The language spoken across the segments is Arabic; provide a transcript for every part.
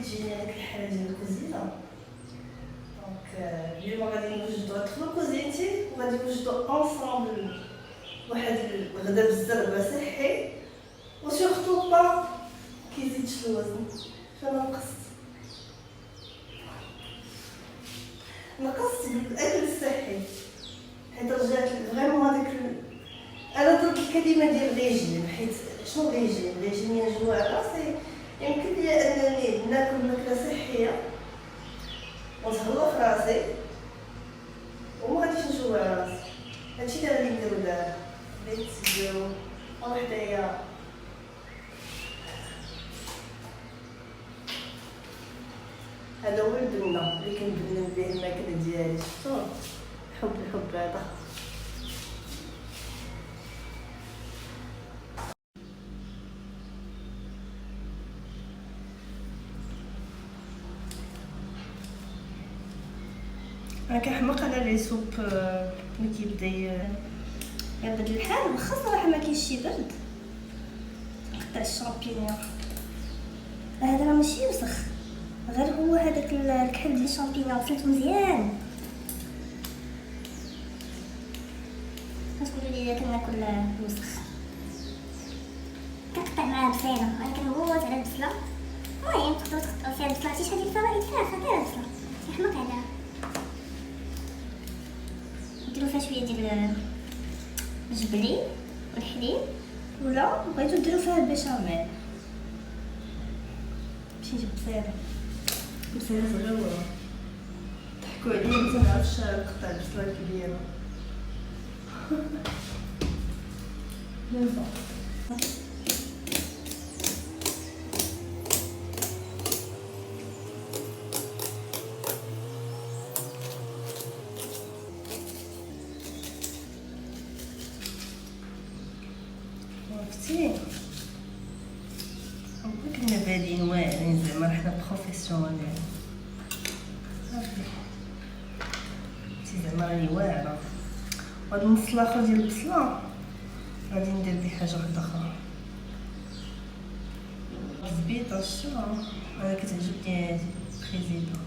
تجيني هذيك الحاله ديال الكوزينه. دونك اليوم غادي نوجدو ندخلو كوزينتي وغادي نوجدو اونصومبل واحد الغدا بالزربه صحي وسورتو با كيزيدش الوزن. فانا نقصت بالاكل الصحي حيت رجعت فريمون هذيك انا ضد الكلمه ديال ريجيم. حيت شنو ريجيم يعني نجوع راسي. يمكن لي انني ناكل ماكله صحيه ونتهلا في راسي وما غاديش نجوع راسي. هادشي اللي غادي نديرو دابا. بغيت تسيو وحدايا هذا هو البنه اللي كنبنى به الماكله ديالي. شفتو الحب هذا. انا كنحماق على لي سوب ملي كيبدا يبرد الحال. واخا صراحه ما كاينش شي برد نقطع الشامبينيون. هذا راه ماشي وسخ غير هو هذاك الكحل ديال الشامبينيون غسلته مزيان. كتقولوا لي كناكل وسخ كنقطع معاه بصيله. انا كنموت على البصله. المهم تقدروا تقطعوا فيها البصله. عرفتي شحال ديال الفوائد فيها خطيره البصله. كنحماق عليها. ديروا فيها شويه ديال الجبلي والحليب ولا بغيتو ديروا فيها البيشاميل. نمشي نجيب بصيله صغيره. ضحكوا عليا ما تنعرفش نقطع البصله الكبيره. عرفتي كنا بادين واعرين زعما حنا بروفيسيونيل. صافي زعما راني واعره. وهاد النص الاخر ديال البصله غادي ندير به حاجه واحده اخرى. الزبيطه شتو انا كتعجبني هادي تريزيطه.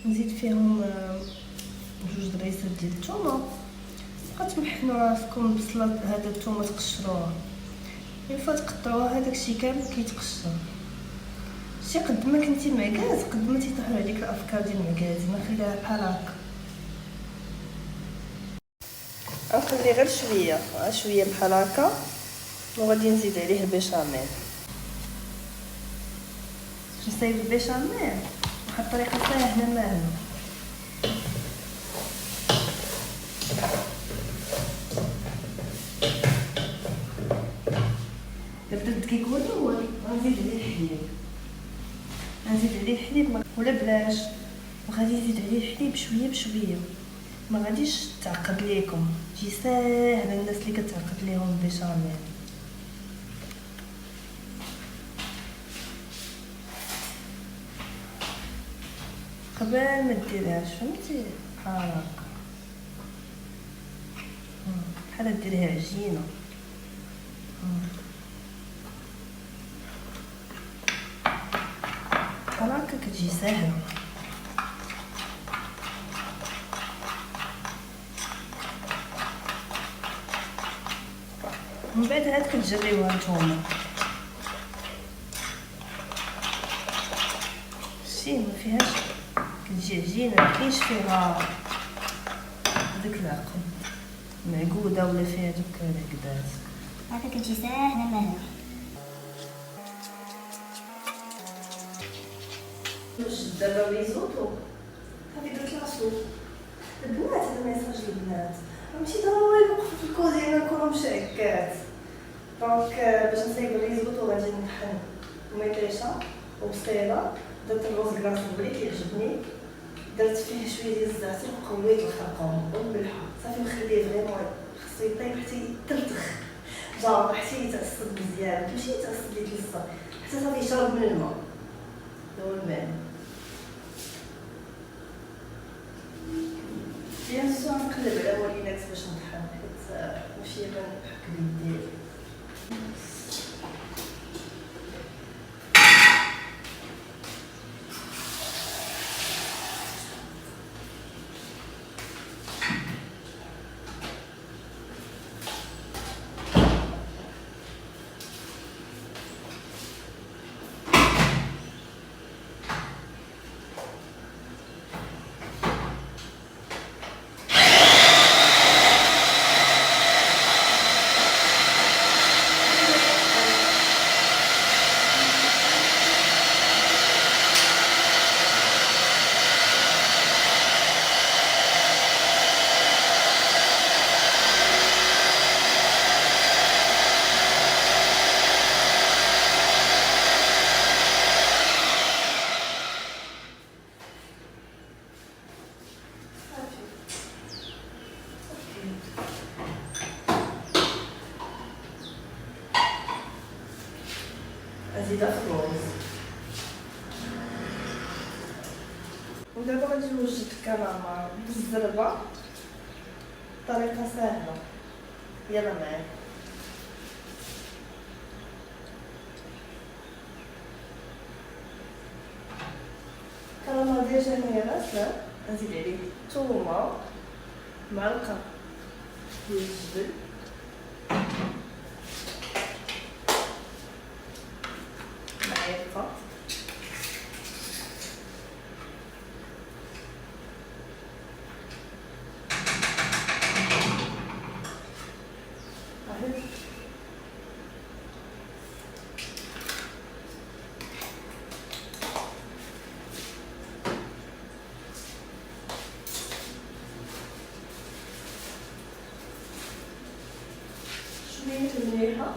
نزيد فيهم جوج دريسات ديال الثومه. غتمحنوا راسكم البصله هذا الثومه تقشروها. ملي فات تقطعوها هذاك الشيء كامل كيتقشر. شي قد ما كنتي معكاز قد ما تيطيحوا عليك الافكار ديال المعكاز. ما خليها بحال هكا. غنخلي غير شويه بحال هكا وغادي نزيد عليه البيشاميل. باش نصايب البيشاميل واحد الطريقه ساهله ماهله. دابا الدقيق هو الاول غنزيد عليه الحليب ولا بلاش. وغادي نزيد عليه الحليب شويه بشويه. ما غاديش تعقد ليكم. تجي ساهله الناس اللي كتعقد ليهم البيشاميل. قبل ما ديريهاش فهمتي بحال هكا بحال ديريها عجينه. بحال هكا كتجي ساهله. من بعد عاد كتجريوها نتوما. شتي ما فيهاش كتجي عجينه ما كاينش فيها داك العقد معقوده ولا فيها دوك العقدات. هكا كتجي ساهله ماهله. دابا الريزوتو صافي درت لاصوص. البنات هذا ميساج للبنات ماشي ضروري نوقفوا في الكوزينه نكونوا مشعكات. دونك باش نصايب الريزوتو غادي نطحن ميطيشه وبصيله. درت الروز كلاص اللي كيعجبني. درت فيه شويه ديال الزعتر وقويت الخرقوم والملحه. صافي نخليه فريمون خصو يطيب حتى يترتخ جار حتى يتعصب مزيان. ماشي يتعصب ليك للصا حتى صافي يشرب من الماء. هو الماء بيان سور نقلب على ولينات باش نطحن حيت ماشي غنحك بيدي. نزيدها في الروز. ودابا غادي نوجد الكرامة بالزربة بطريقة سهلة. يلا معايا. الكرامة ديجا هنايا غاسلة، نزيد عليه الثومة، معلقة ديال الجبن، معلقة شوية المليحة،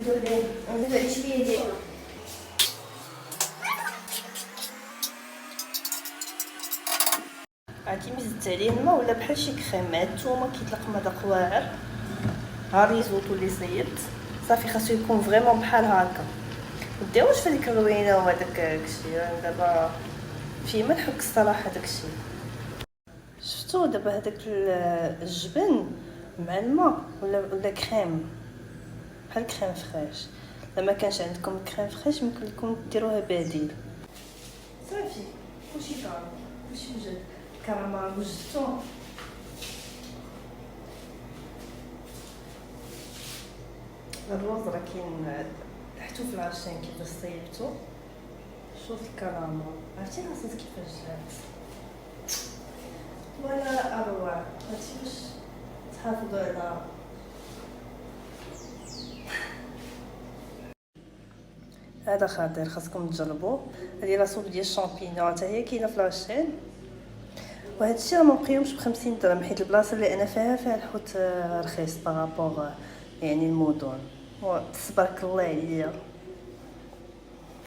نزيد عليه شوية ديال عرفتي زدت عليه الماء ولا بحال شي كريم مع الثومه كيطلق مذاق واعر. ها الريزوطو اللي صيبت صافي خاصو يكون فريمون بحال هكا. مديروش في ديك الروينه وهداك داكشي، دابا فيه ملح الصراحه داكشي. شفتو دابا هداك الجبن مع الماء ولا كريم بحال كريم فريش. لما كانش عندكم كريم فريش ممكن لكم ديروها بديل. صافي كلشي طاب كلشي وجد. الكرامة وجدتو، الروز راه كاين تحتو في العشان كيفاش صيبتو. شوف الكرامة عرفتي لاصوص كيفاش جات ولا اروع. عرفتي باش تحافظوا على هذا خطير، خاصكم تجربوه. هذه لاصوص ديال الشامبينيون حتى هي كاينه في لاشين، وهذا الشيء راه ما بقيهمش ب50 درهم حيت البلاصه اللي انا فيها الحوت رخيص بارابور يعني المدن. تبارك الله عليا.